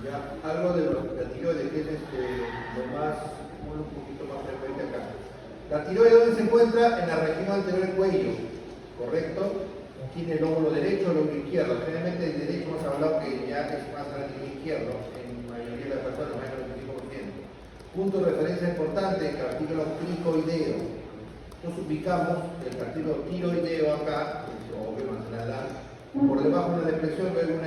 Ya, algo de la tiroides, que es lo más, un poquito más frecuente acá. La tiroides, ¿dónde se encuentra? En la región anterior del cuello, ¿correcto? Tiene el lóbulo derecho, el lóbulo izquierdo. Generalmente el derecho hemos hablado que ya es más grande que el izquierdo, en la mayoría de las personas, más del 95%. Punto de referencia importante, el cartílago cricoideo. Nos ubicamos el cartílago tiroideo acá, obvio más nada, por debajo de la depresión, luego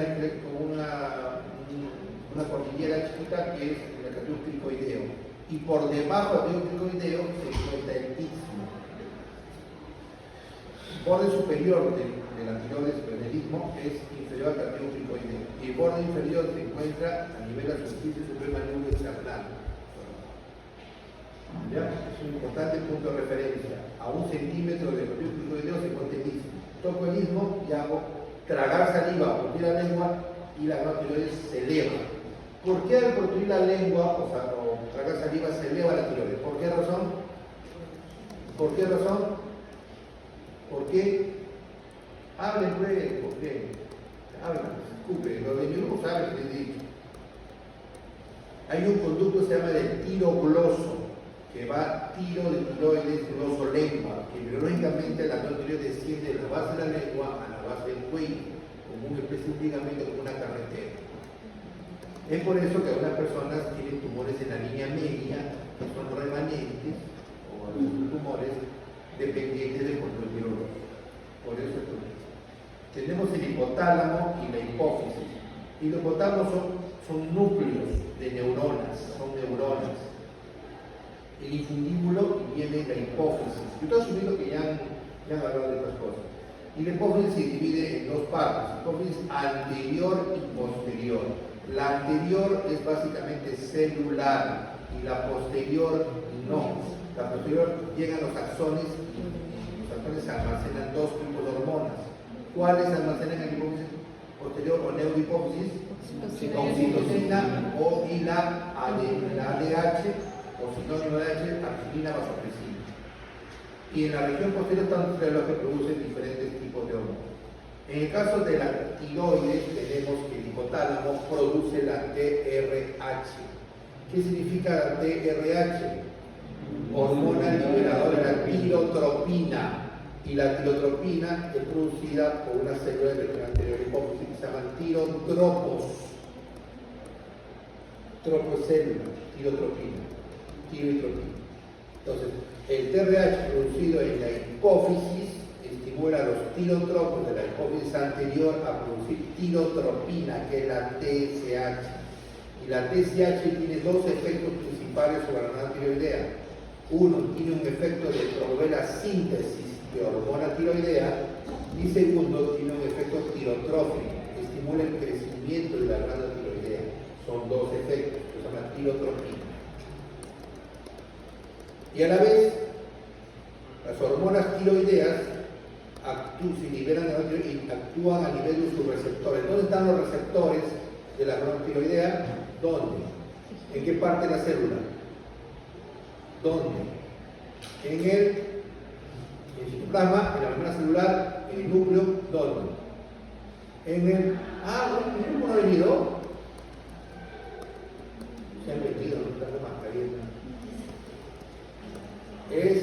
una cordillera chiquita que es el cartílago cricoideo. Y por debajo del cricoideo se encuentra el istmo. El borde superior de la tiroides del istmo es inferior al cartílago cricoideo. Y el borde inferior se encuentra a nivel de la superficie suprema del núcleo external. ¿Ya? Es un importante punto de referencia. A 1 centímetro del cartílago cricoideo se encuentra el istmo. Toco el istmo y hago tragar saliva, oportunir la lengua y la glándulas tiroides se eleva. ¿Por qué al oportunir la lengua, o tragar saliva, se eleva la tiroides? ¿Por qué razón? ¿Por qué razón? ¿Por qué? Hablen, pues, ¿por qué? Hablen, escupen. Los de mi grupo saben que les digo. Hay un conducto que se llama el tirogloso, que va tiro de tiroides, gloso, lengua, que biológicamente la tiroides desciende de la base de la lengua a la base del cuello, como una especie de ligamento, como una carretera. Es por eso que algunas personas tienen tumores en la línea media, que son remanentes, o algunos tumores dependientes del control tiroideo. Por eso tenemos el hipotálamo y la hipófisis. Y los hipotálamos son núcleos de neuronas, son neuronas. El infundíbulo viene de la hipófisis. Yo estoy asumiendo que ya han hablado de estas cosas. Y la hipófisis se divide en dos partes, hipófisis anterior y posterior. La anterior es básicamente celular y la posterior no. La posterior llegan los axones y los axones almacenan dos tipos de hormonas. ¿Cuáles almacenan en la hipófisis posterior o neurohipófisis? Oxitocina y la ADH, o sinónimo de H, arginina vasopresina. Y en la región posterior están los que producen diferentes tipos de hormonas. En el caso de la tiroides, tenemos que el hipotálamo produce la TRH. ¿Qué significa la TRH? Hormona liberadora de la tirotropina. Y la tirotropina es producida por una célula de la anterior hipófisis que se llaman tirotropos. Tropo es célula, tirotropina. Entonces, el TRH producido en la hipófisis estimula a los tirotropos de la hipófisis anterior a producir tirotropina, que es la TSH. Y la TSH tiene dos efectos principales sobre la glándula tiroidea. Uno, tiene un efecto de promover la síntesis de hormona tiroidea. Y segundo, tiene un efecto tirotrófico, que estimula el crecimiento de la glándula tiroidea. Son dos efectos, que se llama tirotropina. Y a la vez, las hormonas tiroideas se liberan de la tiroides y actúan a nivel de sus receptores. ¿Dónde están los receptores de la hormona tiroidea? ¿Dónde? ¿En qué parte de la célula? ¿Dónde? En el citoplasma, en la membrana celular, en el núcleo, ¿dónde? En el... ¿cómo no ha venido? Se han metido, no está más caliente. Es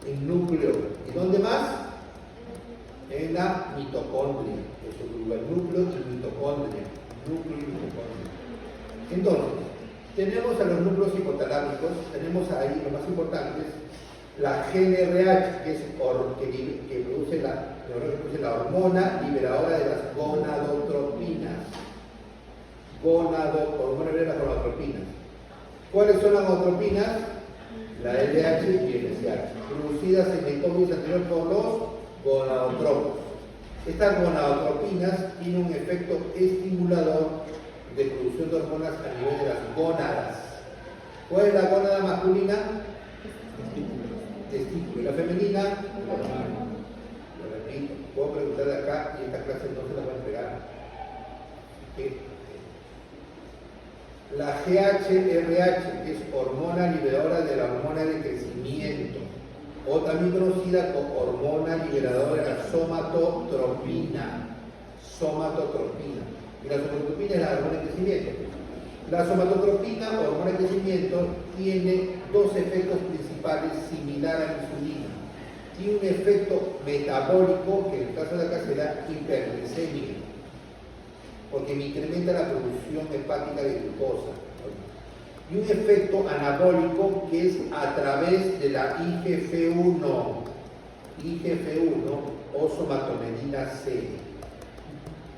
en núcleo. ¿Y dónde más? En la mitocondria. Eso es el núcleo y mitocondria. Núcleo y mitocondria. Entonces, tenemos a los núcleos hipotalámicos, tenemos ahí lo más importante, la GnRH, que produce la hormona liberadora de las gonadotropinas. Hormona liberadora de las gonadotropinas. ¿Cuáles son las gonadotropinas? La LH y el SH, producidas en la hipófisis anterior por los gonadotropos. Estas gonadotropinas tienen un efecto estimulador de producción de hormonas a nivel de las gónadas. ¿Cuál es la gónada masculina? Testículo. ¿Y la femenina? Lo repito, puedo preguntar de acá y esta clase no se la van a entregar. ¿Qué? La GHRH, que es hormona liberadora de la hormona de crecimiento, o también conocida como hormona liberadora de la somatotropina. Y la somatotropina es la hormona de crecimiento. La somatotropina, o hormona de crecimiento, tiene dos efectos principales similares a la insulina. Tiene un efecto metabólico, que en el caso de acá será hiperglicémico, porque me incrementa la producción hepática de glucosa. Y un efecto anabólico, que es a través de la IGF-1 o somatomedina C.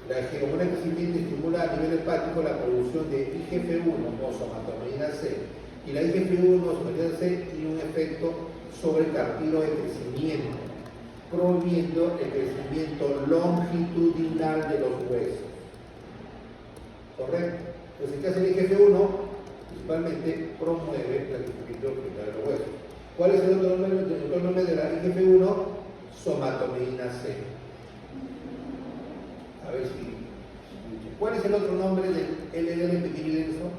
La hormona de crecimiento estimula a nivel hepático la producción de IGF-1 o somatomedina C. Y la IGF-1 o somatomedina C tiene un efecto sobre el cartílago de crecimiento, promoviendo el crecimiento longitudinal de los huesos. ¿Correcto? Entonces, ¿qué hace el IGF-1? Principalmente promueve el crecimiento de los huesos. ¿Cuál es el otro nombre de la IGF-1? Somatomedina C. A ver si. ¿Cuál es el otro nombre del LDL pequeño y denso?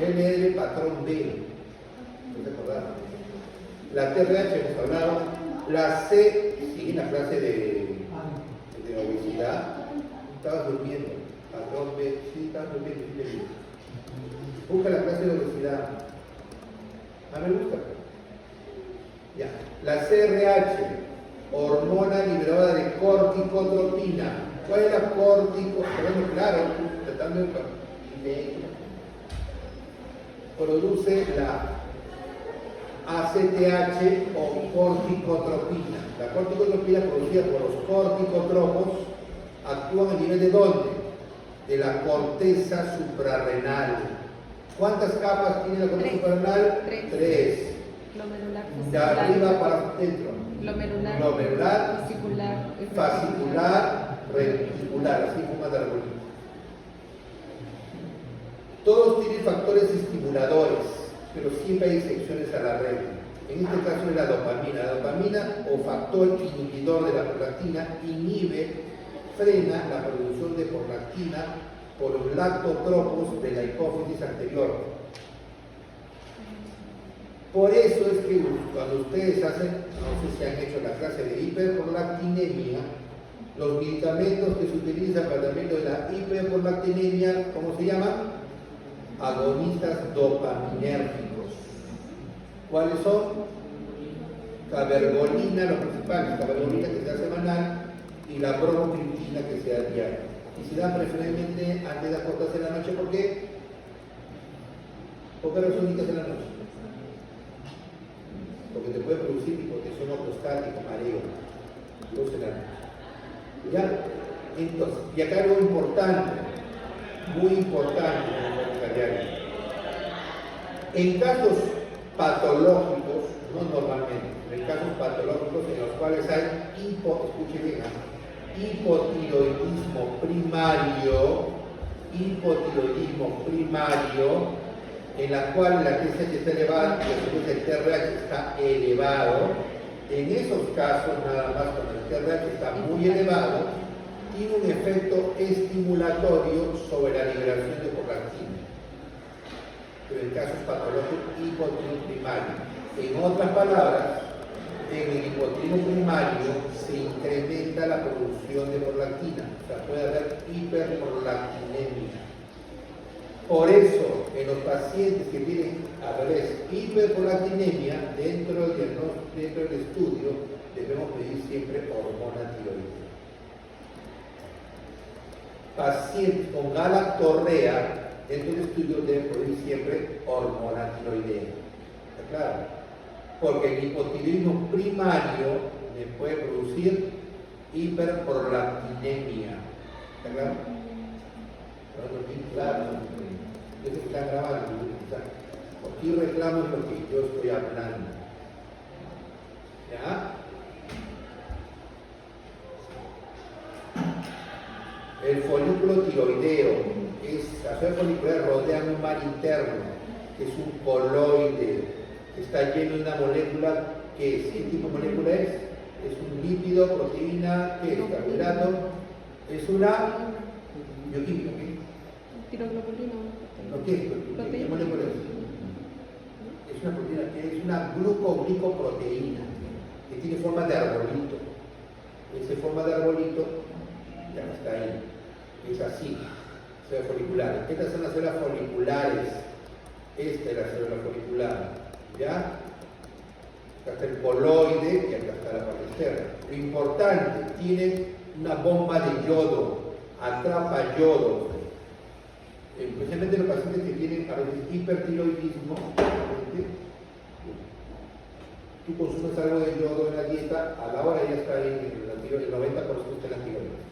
LDL patrón B. ¿No te acordás? La TRH hemos hablado. La C, sí, la clase de obesidad. Estabas durmiendo. Patrón B, sí, estabas durmiendo. Busca la clase de obesidad. A ver, busca. Ya. La CRH, hormona liberadora de corticotropina. ¿Cuál es la corticotropina? Claro, tratando de produce la ACTH o corticotropina. La corticotropina producida por los corticotropos actúan a nivel de ¿dónde? De la corteza suprarrenal. ¿Cuántas capas tiene la corteza suprarrenal? Tres. De arriba para adentro. Glomerular, fascicular, reticular. Así como anda la bolita. Todos tienen factores estimuladores, pero siempre hay excepciones a la regla. En este caso es la dopamina. La dopamina, o factor inhibidor de la prolactina, frena la producción de prolactina por los lactotropos de la hipófisis anterior. Por eso es que cuando ustedes hacen, no sé si han hecho la clase de hiperprolactinemia, los medicamentos que se utilizan para el tratamiento de la hiperprolactinemia, ¿cómo se llaman? Agonistas dopaminérgicos. ¿Cuáles son? Cabergolina, los principales, cabergolina que se da semanal y la bromocriptina que se da diaria. Y se da preferentemente antes de acostarse en la noche. ¿Por qué? ¿Por qué las únicas en la noche? Porque te puede producir hipotensión ortostática, mareo. Entonces, ¿ya? Entonces, y acá algo importante, muy importante en el vocabulario. En casos patológicos, no normalmente, en casos patológicos en los cuales hay escuche bien, hipotiroidismo primario, en la cual la TSH está elevada y el TRH está elevado. En esos casos, nada más cuando el TRH está muy elevado, tiene un efecto estimulatorio sobre la liberación de prolactina. Pero en casos patológicos, hipotiroidismo primario. En otras palabras, en el hipotiroidismo primario se incrementa la producción de prolactina, o sea, puede haber hiperprolactinemia. Por eso, en los pacientes que tienen al revés hiperprolactinemia, dentro del estudio debemos pedir siempre hormona tiroidea. Pacientes con galactorrea, dentro del estudio deben pedir siempre hormona tiroidea. ¿Está claro? Porque el hipotiroidismo primario me puede producir hiperprolactinemia. ¿Está claro? Claro. Eso que está grabando. Aquí reclamo lo que yo estoy hablando. ¿Ya? El folículo tiroideo la célula folicular rodea un mar interno, que es un coloide, que está lleno de una molécula que, ¿qué tipo de molécula es? Es un lípido, proteína, ¿qué es? Carbohidrato, es una bioquímica, ¿qué? Tiroglobulina. ¿Qué molécula es? Es una proteína, que es una glucoproteína. que tiene forma de arbolito. Esa forma de arbolito ya está ahí. Es así, células foliculares. Estas son las células foliculares. Esta es la célula folicular. ¿Ya? Acá está el coloide y acá está la parte externa. Lo importante, tiene una bomba de yodo, atrapa yodo. Especialmente los pacientes que tienen a veces hipertiroidismo, tú consumes algo de yodo en la dieta, a la hora ya está ahí el 90% de la tiroides.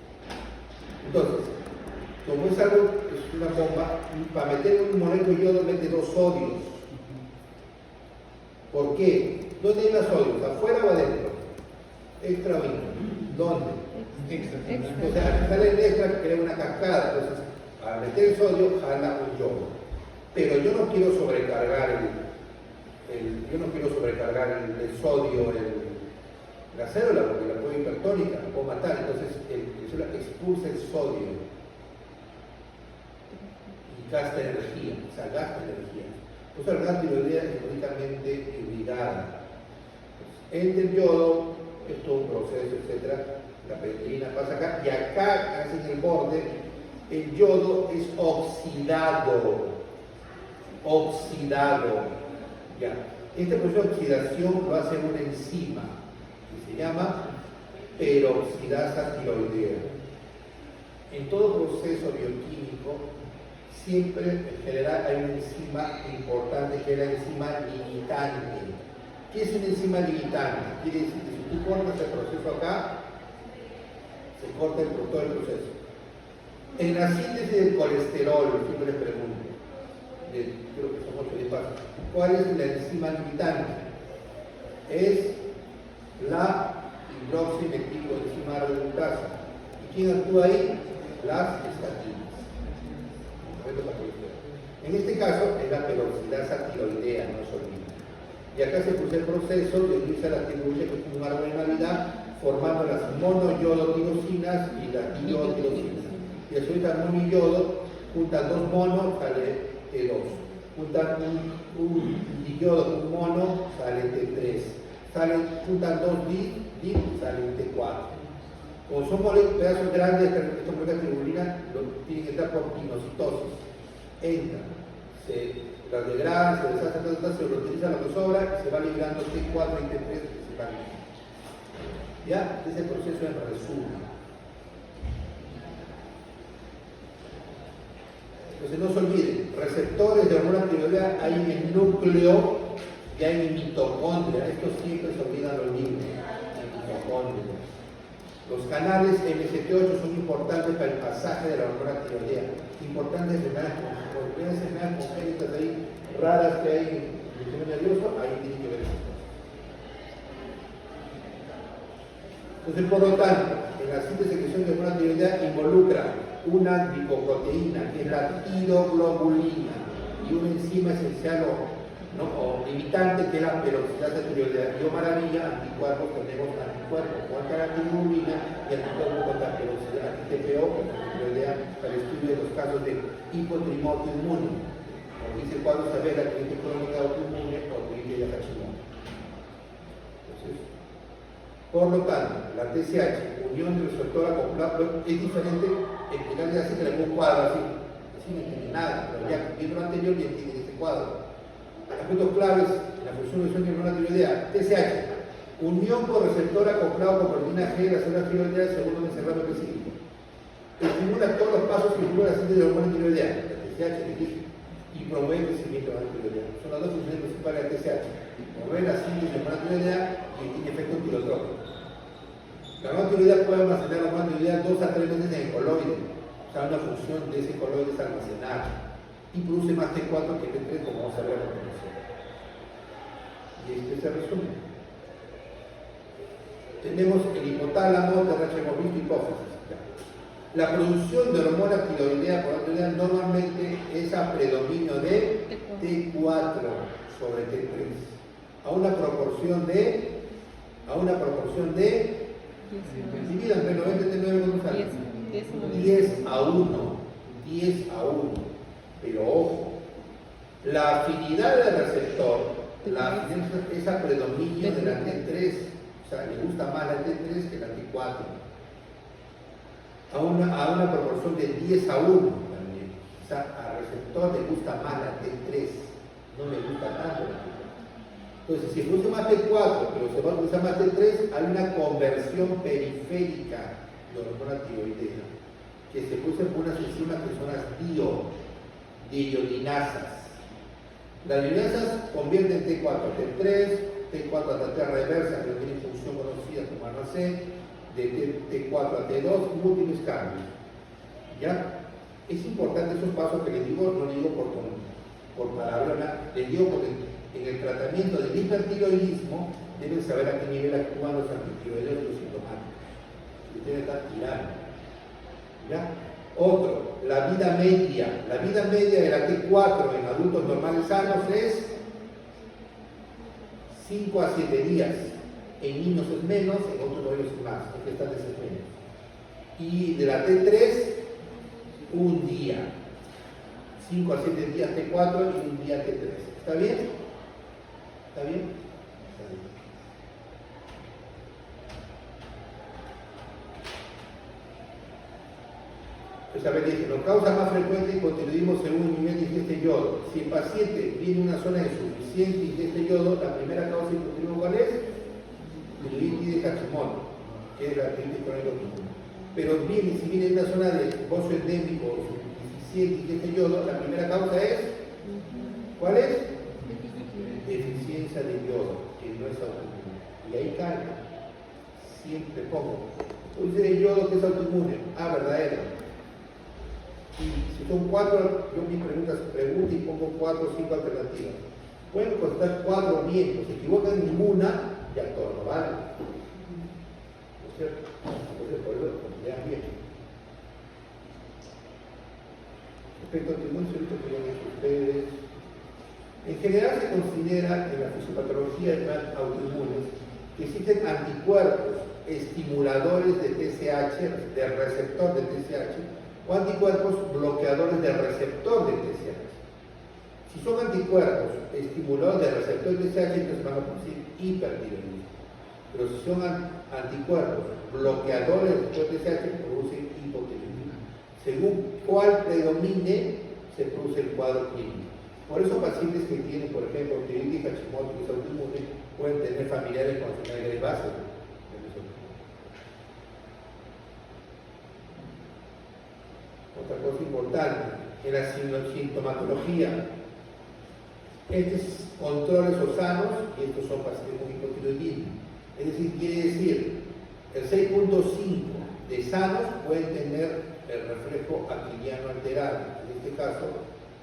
Entonces, como es algo, es una bomba, para meter un molécula de yodo mete 2 sodios. ¿Por qué? ¿Dónde hay los sodios? ¿Afuera o adentro? Extra o intra. ¿Dónde? Extra. Entonces, al sale el extra, crea una cascada. Entonces, al meter el sodio, jala un yodo. Pero yo no quiero sobrecargar el sodio, la célula, porque la puedo hipertónica, la puedo matar. Entonces, la célula expulsa el sodio y gasta energía, o sea, gasta energía. Entonces, la gran tiroidea es únicamente irrigada. Entra el yodo, es todo un proceso, etc. La penicilina pasa acá, y acá, casi en el borde, el yodo es oxidado. Ya. Este proceso de oxidación lo hace una enzima que se llama peroxidasa tiroidea. En todo proceso bioquímico, siempre en general hay una enzima importante que es la enzima limitante. ¿Qué es una enzima limitante? Quiere decir que si tú cortas el proceso acá, se corta todo el proceso. En la síntesis del colesterol, siempre les pregunto, creo que son 8 o 10 pasos, ¿cuál es la enzima limitante? Es la hidroximetilcoenzima reductasa. ¿Y quién actúa ahí? Las estatinas. En este caso es la peroxidasa tiroidea, no se olvida. Y acá se produce el proceso de utiliza la tiroides, que es un árbol de Navidad, formando las monoyodotirosinas y las iodotirosinas. Y al subir al mono y yodo, juntan 2 monos, sale T2. Juntan un diyodo, un mono, sale T3. Juntan 2 dip, sale T4. Como son pedazos grandes, estas moléculas de tiroidina tienen que estar por pinocitosis. Entran, las degradan, se deshacen, se lo utilizan lo que sobra, se va liberando T4 y T3 principalmente. ¿Ya? Ese proceso en resumen. Entonces no se olviden, receptores de hormona tiroidea hay en el núcleo y hay en mitocondria. Esto siempre se olvidan los niños, en mitocondria. Los canales MCT8 son importantes para el pasaje de la hormona tiroidea. Importantes enfermedades congénitas ahí, raras que hay en el sistema nervioso, ahí tienen que ver eso. Entonces, por lo tanto, en la síntesis de secreción de hormona tiroidea involucra una glicoproteína, que es la tiroglobulina, y una enzima esencial o limitante, que es la peroxidasa tiroidea. Yo maravilla, anticuerpos, tenemos anticuerpos contra la tiroglobulina y anticuerpos contra la peroxidasa, TPO, contra la tiroidea, para el estudio de los casos de hipotrimoto inmune. Como dice el cuadro severa, artritis crónica autoinmune o artritis de Hashimoto. Por lo tanto, la TSH, unión del receptor acoplado, es diferente. El final de hace que le pongo un cuadro así no entiende nada, pero ya viendo lo anterior ya entiende este cuadro. Aspectos claves en la función de hormona tiroidea. TSH, unión con receptor acoplado con proteína G de la célula tiroidea según un encerrado específico. Estimula todos los pasos que incluyen la síntesis de hormona tiroidea, la TSH que dije, y promueve el crecimiento de la hormona tiroidea. Son las dos funciones principales de la TSH. Promueve la síntesis de hormona tiroidea y tiene efecto tirotrópico. La hormona tiroidea puede almacenar la hormona tiroidea 2 a 3 veces en el coloide. O sea, una función de ese coloide es almacenar. Y produce más T4 que T3, como vamos a ver a continuación. Y este es el resumen. Tenemos el hipotálamo, TRH hemos visto, hipófisis. La producción de hormona tiroidea por la tiroidea normalmente es a predominio de T4 sobre T3. A una proporción de dividan entre 90 y 39 con 10 a 1. Pero ojo, la afinidad del receptor, es a predominio de la T3 O sea, le gusta más la T3 que la T4. A una proporción de 10 a 1 también. O sea, al receptor le gusta más la T3, no le gusta tanto la T4. Entonces, si produce más T4, pero se va a usar más T3, hay una conversión periférica de hormona tiroidea que se produce por unas enzimas que son las diiodinasas. Las diiodinasas convierten T4 a T3, T4 a T3 reversa, que tiene función conocida como ANAC, de T4 a T2, múltiples cambios. ¿Ya? Es importante esos pasos que les digo, no les digo por palabra, les digo porque en el tratamiento del hipertiroidismo deben saber a qué nivel actúan los antitiroideos y los sintomáticos. Ustedes están tirando. ¿Ya? Otro, la vida media. La vida media de la T4 en adultos normales sanos es 5 a 7 días. En niños es menos, en otros modelos es más, en gestantes es menos. Y de la T3, un día. 5 a 7 días T4 y un día T3. ¿Está bien? ¿Está bien? Está bien. Pues a ver, dice, la causa más frecuente de hipotiroidismo según el nivel de ingesta de yodo. Si el paciente viene en una zona de suficiente ingesta de yodo, la primera causa de hipotiroidismo, ¿cuál es? Tiroiditis de Hashimoto, que es la tiroiditis crónica autoinmune. Pero bien, si viene en una zona de bozo endémico o suficiente ingesta de yodo, la primera causa es, ¿cuál es? Deficiencia de yodo, que no es autoinmune. Y ahí cae, siempre pongo. Dice de yodo que es autoinmune. Ah, verdadero. Y si son 4, yo mis preguntas pregunto y pongo 4 o 5 alternativas. Pueden contestar 4 bien, si se equivocan ninguna, ya todo no vale. ¿No es cierto? Entonces, por eso, lean bien. Respecto al timón, que lo han ustedes. En general se considera en la fisiopatología de autoinmunes que existen anticuerpos estimuladores de TSH, del receptor de TSH, o anticuerpos bloqueadores del receptor de TSH. Si son anticuerpos estimuladores del receptor de TSH, entonces van a producir hipertiroidismo. Pero si son anticuerpos bloqueadores del receptor de TSH, producen hipotiroidismo. Según cuál predomine, se produce el cuadro clínico. Por eso pacientes que tienen, por ejemplo, tiroiditis Hashimoto y autoinmune pueden tener familiares con enfermedades de base. Otra cosa importante, en la sintomatología, estos controles o sanos, y estos son pacientes con hipotiroidismo. Es decir, quiere decir, el 6.5 de sanos pueden tener el reflejo aquiliano alterado, en este caso,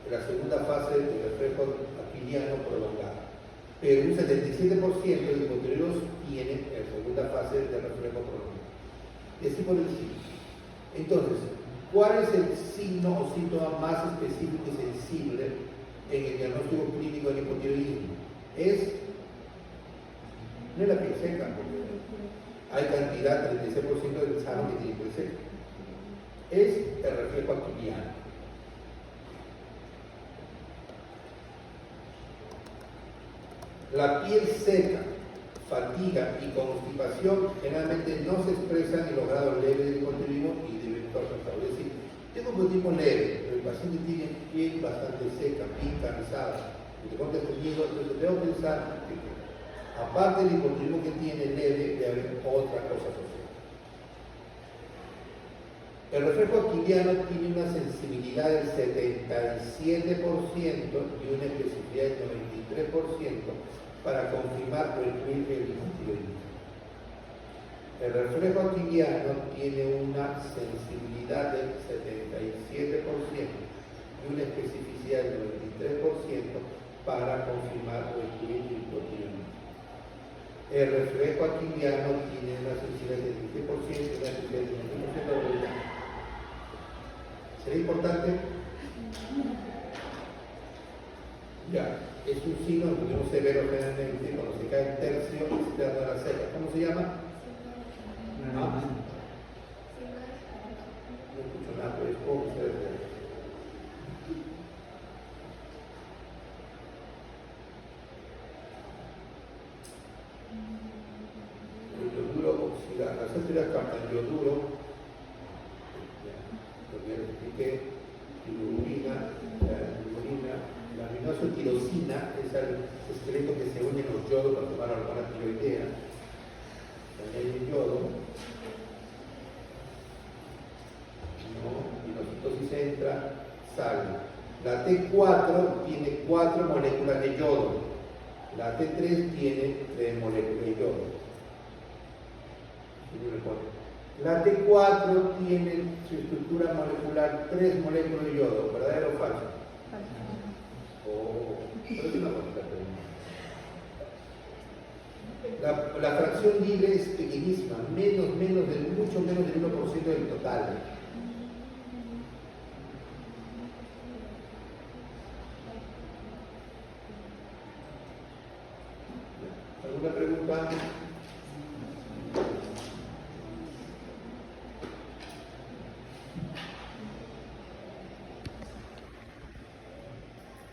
en la segunda fase del reflejo aquiliano prolongado. Pero un 77% de hipotiroideos tienen en la segunda fase del reflejo prolongado. Y así por el signo. Entonces, ¿cuál es el signo o síntoma más específico y sensible en el diagnóstico clínico del hipotiroidismo? No es la piel seca, porque hay cantidad, 36% del sano que tiene piel seca. Es el reflejo aquiliano. La piel seca, fatiga y constipación generalmente no se expresan en los grados leves del hipotiroidismo y deben estar tratados. Es decir, tengo un hipotiroidismo leve, pero el paciente tiene piel bastante seca, bien cansada, y te contas conmigo, entonces debo pensar que aparte del hipotiroidismo que tiene leve, debe haber otra cosa asociada. El reflejo aquiliano tiene una sensibilidad del 77% y una especificidad del 93% para confirmar o excluir el hipotiroidismo. El reflejo aquiliano tiene una sensibilidad del 77% y una especificidad del 93% para confirmar o excluir el hipotiroidismo. El reflejo aquiliano tiene una sensibilidad del 17% y una especificidad del 93%. ¿Será importante? Ya, es un signo que podemos ver generalmente cuando se cae el tercio externo de la ceja. ¿Cómo se llama? ¿Ah? No escucho nada, pero es poco ustedes ven. las estrellas captan yoduro, lo que les expliqué, bilirrubina, la aminoácido tirosina es el esqueleto que se une en los yodos para tomar la hormona tiroidea. También hay un yodo, ¿no? Y la citosis entra, sale. La T4 tiene 4 moléculas de yodo, la T3 tiene 3 moléculas de yodo. La T4 tiene su estructura molecular 3 moléculas de yodo, ¿verdadero o falso? Pero es una bonita pregunta. La fracción libre es pequeñísima, mucho menos del 1% del total.